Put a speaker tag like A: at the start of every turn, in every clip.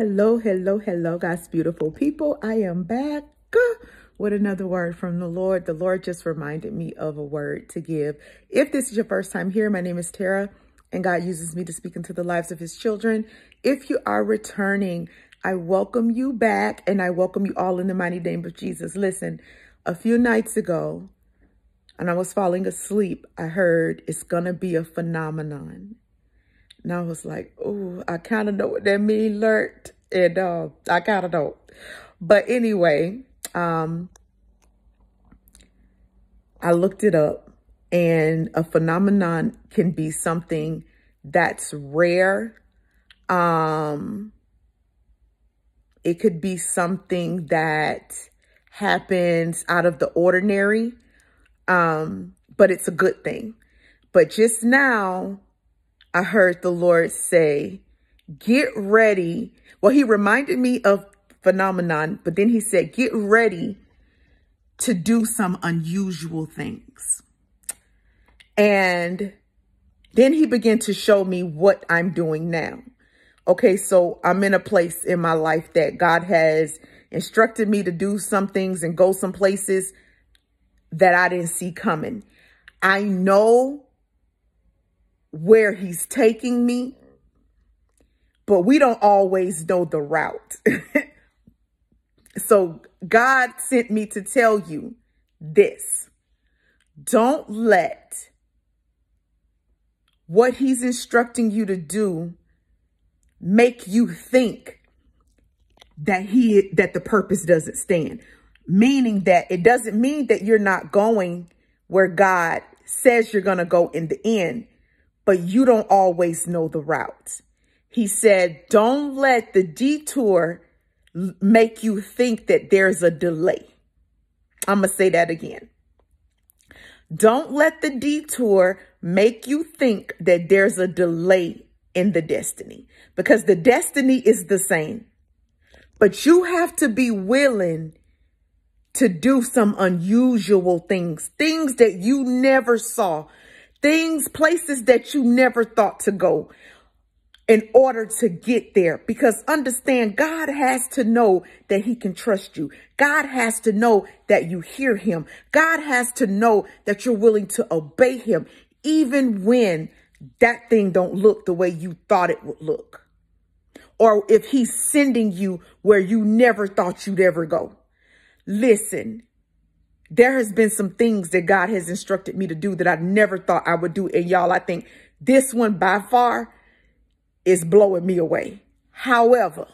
A: Hello, hello, hello, God's beautiful people. I am back with another word from the Lord. The Lord just reminded me of a word to give. If this is your first time here, my name is Tara, and God uses me to speak into the lives of his children. If you are returning, I welcome you back, and I welcome you all in the mighty name of Jesus. Listen, a few nights ago, and I was falling asleep, I heard it's going to be a phenomenon. And I was like, oh, I kind of know what that means, Lord. And I kind of don't. But anyway, I looked it up. And a phenomenon can be something that's rare. It could be something that happens out of the ordinary. But it's a good thing. But just now, I heard the Lord say, get ready. Well, he reminded me of phenomenon, but then he said, get ready to do some unusual things. And then he began to show me what I'm doing now. Okay, so I'm in a place in my life that God has instructed me to do some things and go some places that I didn't see coming. I know where he's taking me, but we don't always know the route. So God sent me to tell you this. Don't let what he's instructing you to do make you think that the purpose doesn't stand. Meaning that it doesn't mean that you're not going where God says you're going to go in the end, but you don't always know the route. He said, don't let the detour make you think that there's a delay. I'm going to say that again. Don't let the detour make you think that there's a delay in the destiny, because the destiny is the same. But you have to be willing to do some unusual things, things that you never saw. Things, places that you never thought to go in order to get there. Because understand, God has to know that he can trust you. God has to know that you hear him. God has to know that you're willing to obey him, even when that thing don't look the way you thought it would look. Or if he's sending you where you never thought you'd ever go. Listen. There has been some things that God has instructed me to do that I never thought I would do. And y'all, I think this one by far is blowing me away. However,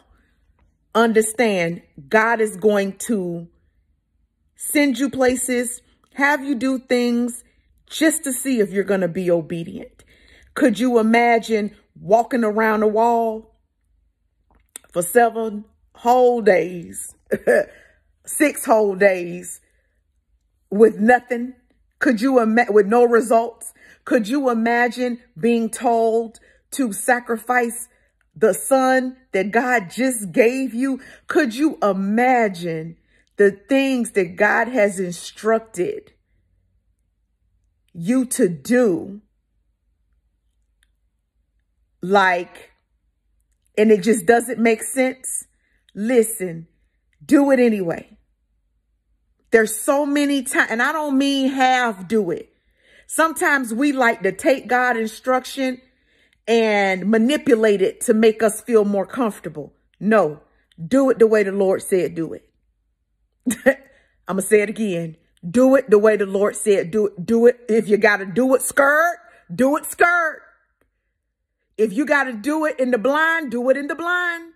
A: understand God is going to send you places, have you do things just to see if you're going to be obedient. Could you imagine walking around a wall for 7 whole days, 6 whole days, with nothing? Could you imagine, with no results? Could you imagine being told to sacrifice the son that God just gave you? Could you imagine the things that God has instructed you to do? Like, and it just doesn't make sense? Listen, do it anyway. There's so many times, and I don't mean half do it. Sometimes we like to take God's instruction and manipulate it to make us feel more comfortable. No, do it the way the Lord said do it. I'm going to say it again. Do it the way the Lord said do it. Do it. If you got to do it scared, do it scared. If you got to do it in the blind, do it in the blind.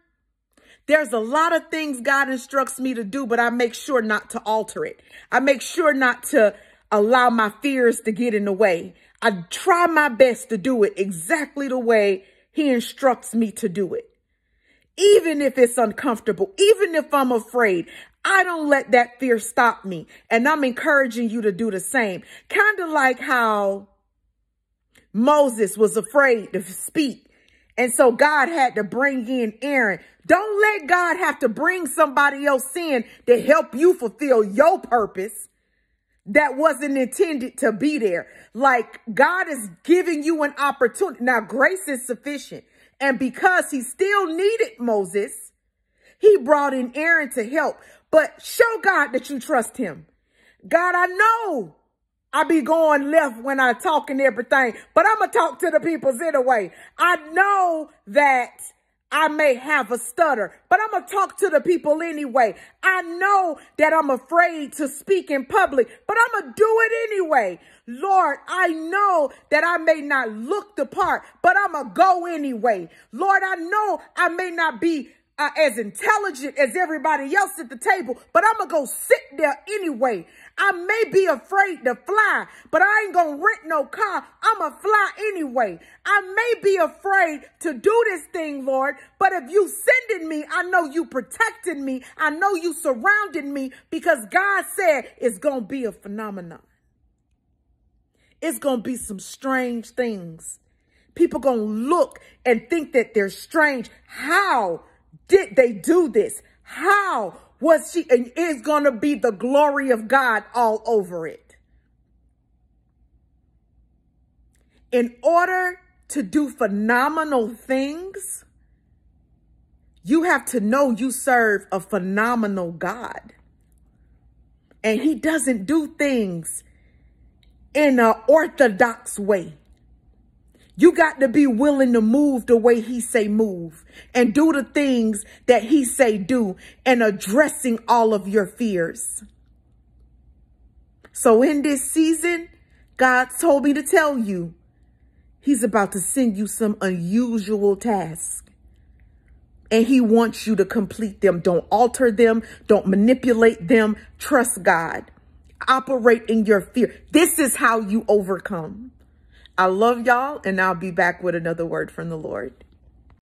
A: There's a lot of things God instructs me to do, but I make sure not to alter it. I make sure not to allow my fears to get in the way. I try my best to do it exactly the way he instructs me to do it. Even if it's uncomfortable, even if I'm afraid, I don't let that fear stop me. And I'm encouraging you to do the same. Kind of like how Moses was afraid to speak. And so God had to bring in Aaron. Don't let God have to bring somebody else in to help you fulfill your purpose that wasn't intended to be there. Like, God is giving you an opportunity. Now, grace is sufficient. And because he still needed Moses, He brought in Aaron to help. But show God that you trust him. God, I know I be going left when I talk and everything, but I'm going to talk to the peoples anyway. I know that I may have a stutter, but I'm going to talk to the people anyway. I know that I'm afraid to speak in public, but I'm going to do it anyway. Lord, I know that I may not look the part, but I'm going to go anyway. Lord, I know I may not be as intelligent as everybody else at the table, but I'm going to go sit there anyway. I may be afraid to fly, but I ain't going to rent no car. I'm going to fly anyway. I may be afraid to do this thing, Lord, but if you sending me, I know you protecting me. I know you surrounded me, because God said it's going to be a phenomenon. It's going to be some strange things. People going to look and think that they're strange. How did they do this? How was she? And it's going to be the glory of God all over it. In order to do phenomenal things, you have to know you serve a phenomenal God. And he doesn't do things in an orthodox way. You got to be willing to move the way he say move, and do the things that he say do, and addressing all of your fears. So in this season, God told me to tell you, he's about to send you some unusual tasks, and he wants you to complete them. Don't alter them. Don't manipulate them. Trust God. Operate in your fear. This is how you overcome. I love y'all, and I'll be back with another word from the Lord.